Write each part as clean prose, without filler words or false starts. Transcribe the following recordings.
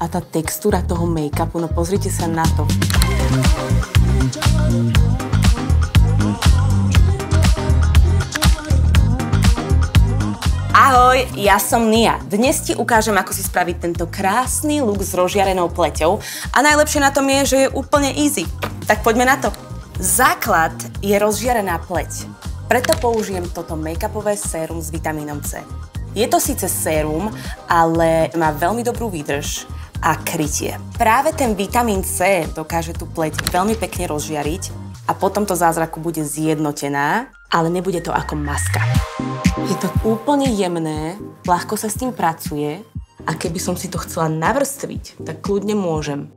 A tá textúra toho make-upu, no pozrite sa na to. Ahoj, ja som Nia. Dnes ti ukážem, ako si spraviť tento krásny look s rozžiarenou pleťou. A najlepšie na tom je, že je úplne easy. Tak poďme na to. Základ je rozžiarená pleť. Preto použijem toto make-upové sérum s vitamínom C. Je to síce sérum, ale má veľmi dobrú výdrž a krytie. Práve ten vitamín C dokáže tú pleť veľmi pekne rozžiariť a po tomto zázraku bude zjednotená, ale nebude to ako maska. Je to úplne jemné, ľahko sa s tým pracuje a keby som si to chcela navrstviť, tak kľudne môžem.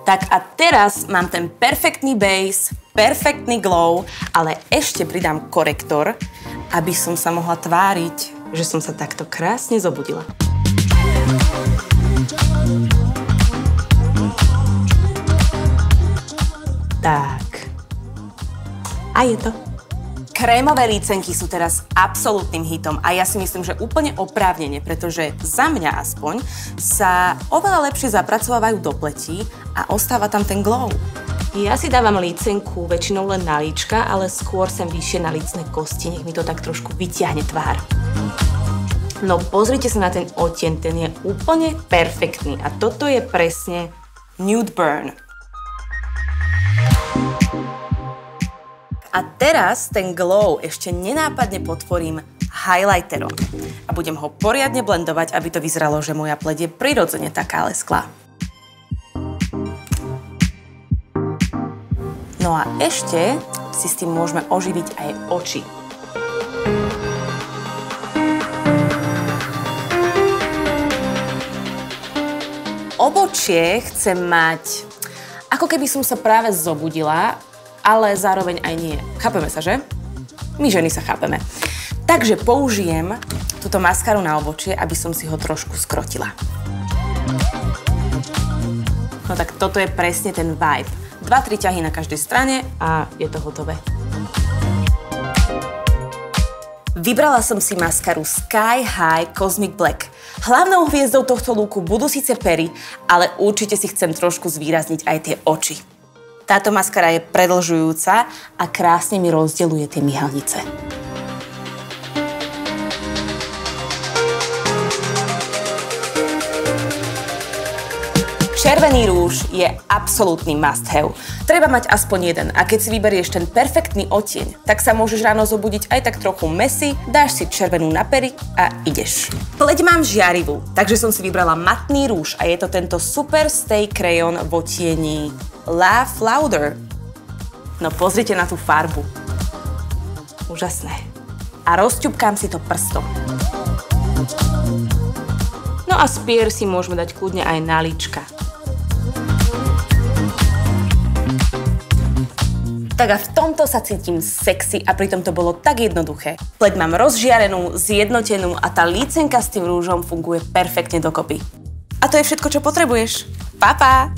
Tak a teraz mám ten perfektný base, perfektný glow, ale ešte pridám korektor, aby som sa mohla tváriť, že som sa takto krásne zobudila. Tak. A je to. Krémové lícenky sú teraz absolútnym hitom a ja si myslím, že úplne oprávnene, pretože za mňa aspoň sa oveľa lepšie zapracovávajú do pleti a ostáva tam ten glow. Ja si dávam lícenku väčšinou len na líčka, ale skôr sem vyššie na lícne kosti, nech mi to tak trošku vyťahne tvár. No pozrite sa na ten odtieň, ten je úplne perfektný a toto je presne Nude Burn. A teraz ten glow ešte nenápadne potvorím highlighterom a budem ho poriadne blendovať, aby to vyzeralo, že moja pleť je prirodzene taká lesklá. No a ešte si s tým môžeme oživiť aj oči. Obočie chcem mať, ako keby som sa práve zobudila, ale zároveň aj nie. Chápeme sa, že? My ženy sa chápeme. Takže použijem túto maskaru na obočie, aby som si ho trošku skrotila. No tak toto je presne ten vibe. 2-3 ťahy na každej strane a je to hotové. Vybrala som si maskaru Sky High Cosmic Black. Hlavnou hviezdou tohto looku budú síce pery, ale určite si chcem trošku zvýrazniť aj tie oči. Táto maskara je predĺžujúca a krásne mi rozdeľuje tie myhalnice. Červený rúž je absolútny must have. Treba mať aspoň jeden a keď si vyberieš ten perfektný odtieň, tak sa môžeš ráno zobudiť aj tak trochu messy, dáš si červenú na pery a ideš. Pleť mám žiarivú, takže som si vybrala matný rúž a je to tento Super Stay Crayon v odtieni Laugh Louder. No pozrite na tú farbu. Úžasné. A rozťupkám si to prstom. No a spier si môžeme dať kľudne aj na líčka. Tak a v tomto sa cítim sexy a pritom to bolo tak jednoduché. Pleť mám rozžiarenú, zjednotenú a tá lícenka s tým rúžom funguje perfektne dokopy. A to je všetko, čo potrebuješ. Pa, pa!